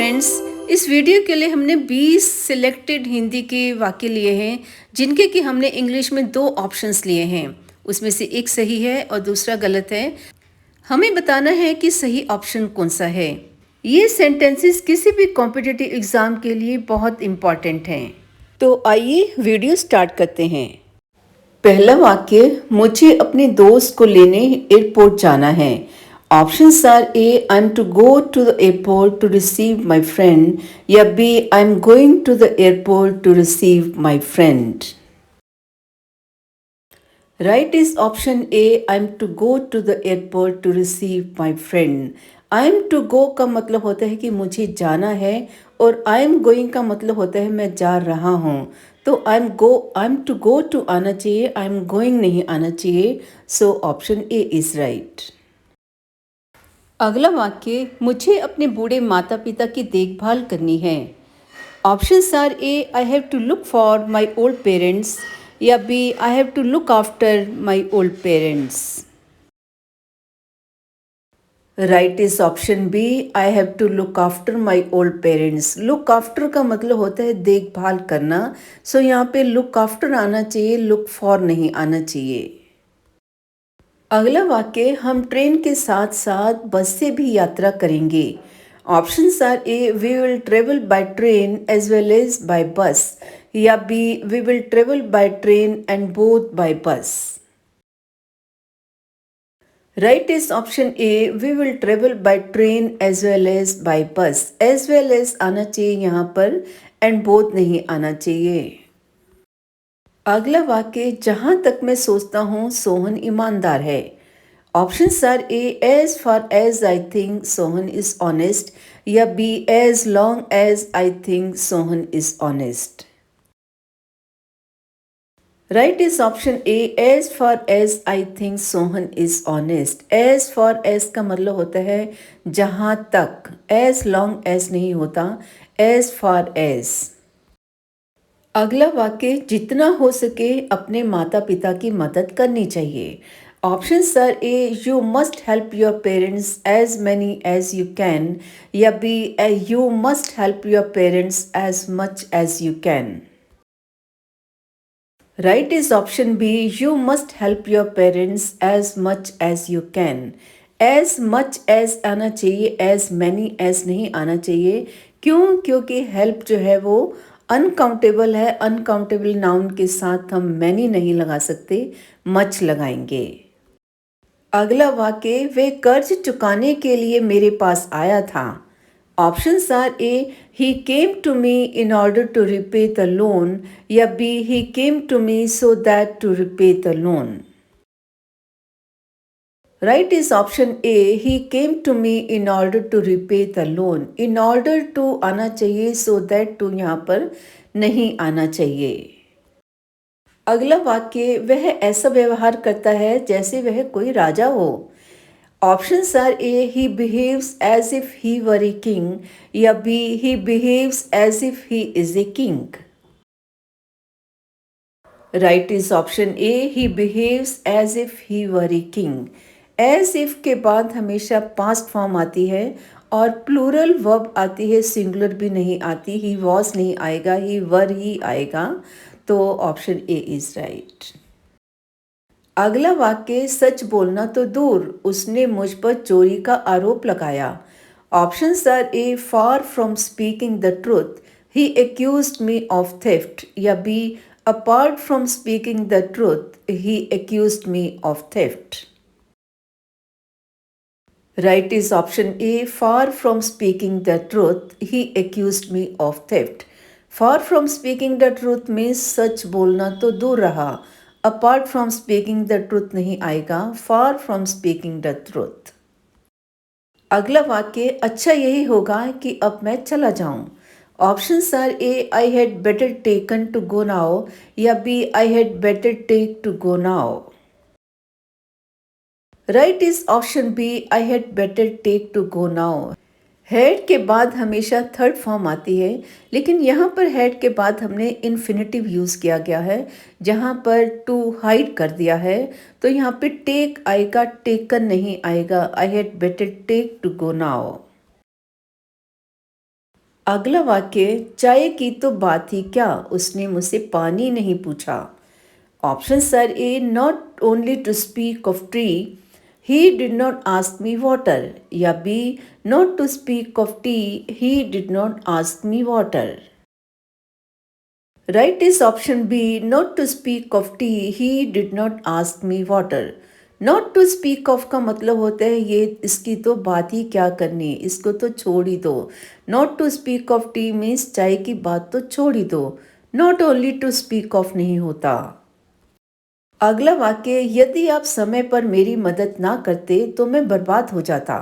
Friends, इस video के लिए हमने 20 सिलेक्टेड हिंदी के वाक्य लिए हैं जिनके कि हमने इंग्लिश में 2 ऑप्शंस लिए हैं। उसमें से एक सही है और दूसरा गलत है। हमें बताना है कि सही ऑप्शन कौन सा है। ये सेंटेंसेस किसी भी कॉम्पिटिटिव एग्ज़ाम के लिए बहुत इम्पॉर्टेंट हैं। तो आइए वीडियो स्टार्ट करते हैं। पहला वाक्य, मुझे अपने दोस्त को लेने एयरपोर्ट जाना है। Options are A, I am to go to the airport to receive my friend, या B, I am going to the airport to receive my friend. Right is option A, I am to go to the airport to receive my friend. I am to go का मतलब होता है कि मुझे जाना है, और आई एम गोइंग का मतलब होता है मैं जा रहा हूँ। तो I am to go to आना चाहिए, आई एम गोइंग नहीं आना चाहिए। So option A is right. अगला वाक्य, मुझे अपने बूढ़े माता पिता की देखभाल करनी है। Options are A, I have to look for my old parents, या B, I have to look after my old parents. Right is option B, I have to look after my old parents. Look after का मतलब होता है देखभाल करना। सो यहाँ पे look after आना चाहिए, लुक फॉर नहीं आना चाहिए। अगला वाक्य, हम ट्रेन के साथ साथ बस से भी यात्रा करेंगे। Options are A, we will travel by train as well as by bus, या B, we will travel by train and both by bus. Right is option A, we will travel by train as well as by bus. As well as आना चाहिए यहाँ पर, and both नहीं आना चाहिए। अगला वाक्य, जहां तक मैं सोचता हूँ सोहन ईमानदार है। Options are A, as far as I think Sohan is honest, या B, as long as I think Sohan is honest. Right is option A, as far as I think Sohan is honest. As far as का मतलब होता है जहां तक, as long as नहीं होता, as far as. अगला वाक्य, जितना हो सके अपने माता पिता की मदद करनी चाहिए। Options are A, you must help your parents as many as you can, या B, you must help your parents as much as you can. Right is option B, you must help your parents as much as you can. As much as आना चाहिए, as many as नहीं आना चाहिए। क्यों? क्योंकि help जो है वो अनकाउंटेबल है। अनकाउंटेबल नाउन के साथ हम मैनी नहीं लगा सकते, मच लगाएंगे। अगला वाक्य, वे कर्ज चुकाने के लिए मेरे पास आया था। Options are A, he came to me in order to repay the loan, या B, he came to me so that to repay the loan. Right is option A, he came to me in order to repay the loan. In order to आना चाहिए, सो that to यहाँ पर नहीं आना चाहिए। अगला वाक्य, वह ऐसा व्यवहार करता है जैसे वह कोई राजा हो। Options are A, he behaves as if he were a king, या B, he behaves as if he is a king. Right is option A, he behaves as if he were a king. As if के बाद हमेशा past form आती है और plural verb आती है, singular भी नहीं आती। ही वॉज नहीं आएगा, ही वर ही आएगा। तो ऑप्शन ए इज राइट। अगला वाक्य, सच बोलना तो दूर, उसने मुझ पर चोरी का आरोप लगाया। Options are A, far from speaking the truth, he accused me of theft, या B, apart from speaking the truth, he accused me of theft. Right is option A, far from speaking the truth, he accused me of theft. Far from speaking the truth means सच बोलना तो दूर रहा। Apart from speaking the truth नहीं आएगा, far from speaking the truth. अगला वाक्य, अच्छा यही होगा कि अब मैं चला जाऊं। Options are A, I had better taken to go now, या B, I had better take to go now. Right is option B, I had better take to go now. Had के बाद हमेशा थर्ड फॉर्म आती है, लेकिन यहाँ पर had के बाद हमने इन्फिनेटिव यूज़ किया गया है, जहाँ पर टू हाइड कर दिया है। तो यहाँ पे टेक आएगा, टेकन नहीं आएगा। I had better take to go now. अगला वाक्य, चाय की तो बात ही क्या, उसने मुझसे पानी नहीं पूछा। Options are A, not only to speak of tree, he did not ask me water, या B, not to speak of tea, he did not ask me water. Right is option B, not to speak of tea, he did not ask me water. Not to speak of का मतलब होता है ये इसकी तो बात ही क्या करनी, इसको तो छोड़ ही दो। Not to speak of tea means चाय की बात तो छोड़ ही दो। Not only to speak of नहीं होता। अगला वाक्य, यदि आप समय पर मेरी मदद ना करते तो मैं बर्बाद हो जाता।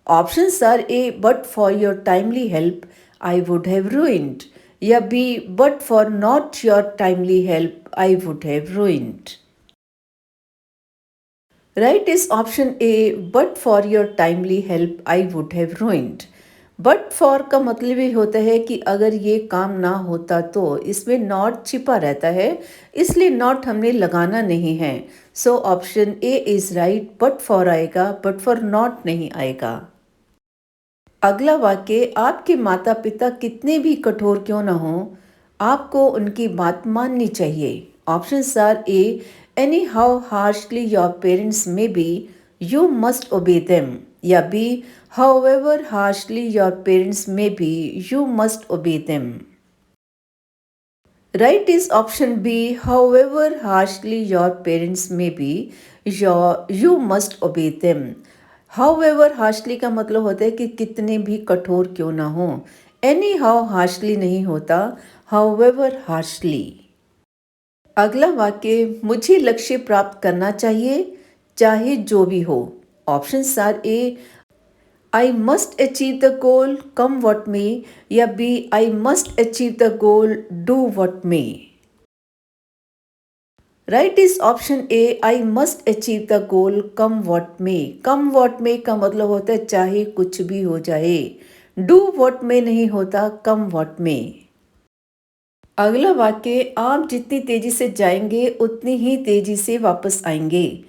Options are A, but for your timely help I would have ruined, या B, but for not your timely help I would have ruined. Right is option A, but for your timely help I would have ruined. But for का मतलब ये होता है कि अगर ये काम ना होता तो, इसमें नॉट छिपा रहता है, इसलिए नॉट हमने लगाना नहीं है। सो option A is right, but for आएगा, बट फॉर नॉट नहीं आएगा। अगला वाक्य, आपके माता पिता कितने भी कठोर क्यों ना हो, आपको उनकी बात माननी चाहिए। Options are A, anyhow harshly your parents may be, you must obey them, या B, however harshly your parents may be, you must obey them. Right is option B, however harshly your parents may be, you must obey them. However harshly का मतलब होता है कि कितने भी कठोर क्यों ना हो। एनी हाउ हार्शली नहीं होता, हाउएवर हार्शली। अगला वाक्य, मुझे लक्ष्य प्राप्त करना चाहिए चाहे जो भी हो। Options are A, I must achieve the goal come what may, या B, I must achieve the goal do what may. Right is option A, I must achieve the goal come what may. Come what may का मतलब होता है चाहे कुछ भी हो जाए। डू वॉट मे नहीं होता, कम वॉट मे। अगला वाक्य, आप जितनी तेजी से जाएंगे उतनी ही तेजी से वापस आएंगे।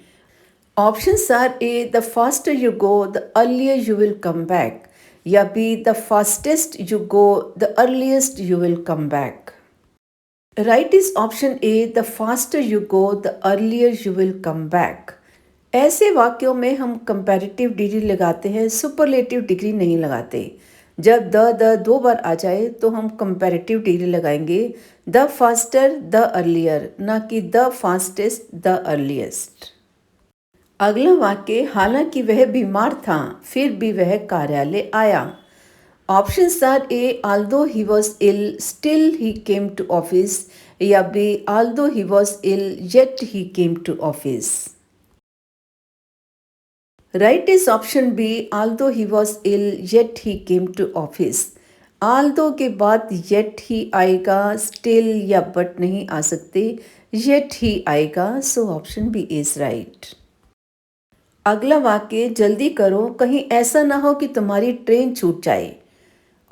Options are A, the faster you go the earlier you will come back, या B, the fastest you go the earliest you will come back. Right is option A, the faster you go the earlier you will come back. ऐसे वाक्यों में हम comparative degree लगाते हैं, superlative degree नहीं लगाते। जब द दो बार आ जाए तो हम कंपैरेटिव डिग्री लगाएंगे, द फास्टर द अर्लियर, ना कि द फास्टेस्ट द अर्लीस्ट। अगला वाक्य, हालांकि वह बीमार था फिर भी वह कार्यालय आया। Options are A, although he was ill, still he came to office, या B, although he was ill, yet he came to office. Right is option B, although he was ill, yet he came to office. Although के बाद yet ही आएगा, still या but नहीं आ सकते, yet ही आएगा, so option B is right. अगला वाक्य, जल्दी करो कहीं ऐसा ना हो कि तुम्हारी ट्रेन छूट जाए।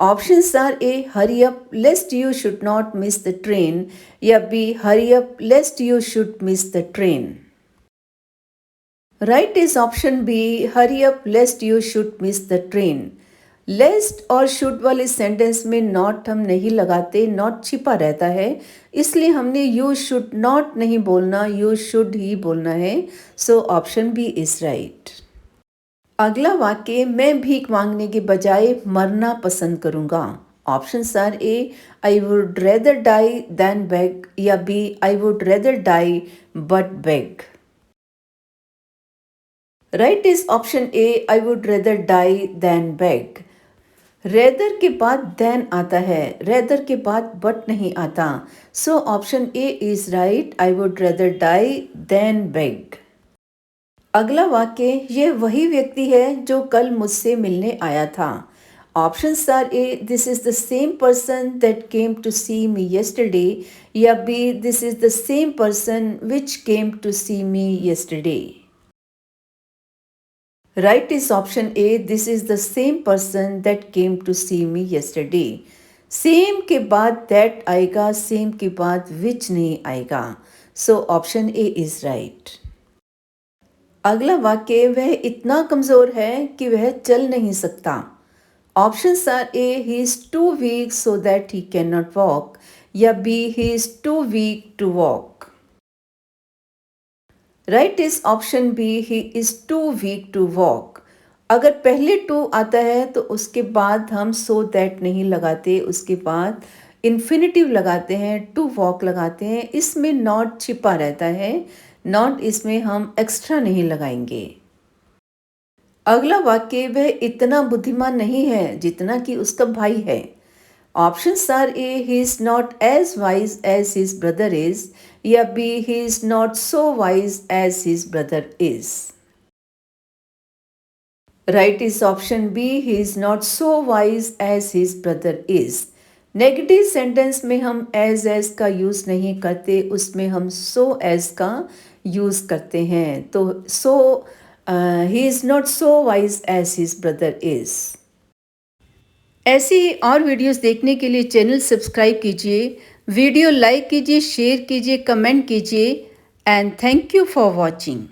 Options are A, hurry up lest you should not miss the train, या B, hurry up lest you should miss the train. Right is option B, hurry up lest you should miss the train. Lest और should वाले sentence में not हम नहीं लगाते, not छिपा रहता है, इसलिए हमने you should not नहीं बोलना, you should ही बोलना है, so option B is right. अगला वाक्य, मैं भीख मांगने के बजाय मरना पसंद करूंगा। Options are A, I would rather die than beg, या B, I would rather die but beg. Right is option A, I would rather die than beg. Rather के बाद देन आता है, रेदर के बाद बट नहीं आता, so option A is right, I would rather die than beg. अगला वाक्य, यह वही व्यक्ति है जो कल मुझसे मिलने आया था। Options are A, this is the same person that came to see me yesterday, या B, this is the same person which came to see me yesterday. Right is option A, this is the same person that came to see me yesterday. Same के बाद that आएगा, same के बाद विच नहीं आएगा, सो option A is right. अगला वाक्य, वह इतना कमज़ोर है कि वह चल नहीं सकता। Options are A he is too weak so that he can not walk, या B he is too weak to walk. Right is option B he is too weak to walk. अगर पहले टू आता है तो उसके बाद हम so that नहीं लगाते, उसके बाद इन्फिनिटिव लगाते हैं, टू वॉक लगाते हैं। इसमें नॉट छिपा रहता है, नॉट इसमें हम एक्स्ट्रा नहीं लगाएंगे। अगला वाक्य, वह इतना बुद्धिमान नहीं है जितना कि उसका भाई है। Options are A he is not as wise as his brother is, या B he is not so wise as his brother is. Right is option B he is not so wise as his brother is. Negative sentence में हम as का use नहीं करते, उसमें हम so as का use करते हैं। तो so he is not so wise as his brother is. ऐसी ही और वीडियोस देखने के लिए चैनल सब्सक्राइब कीजिए, वीडियो लाइक कीजिए, शेयर कीजिए, कमेंट कीजिए, and thank you for watching.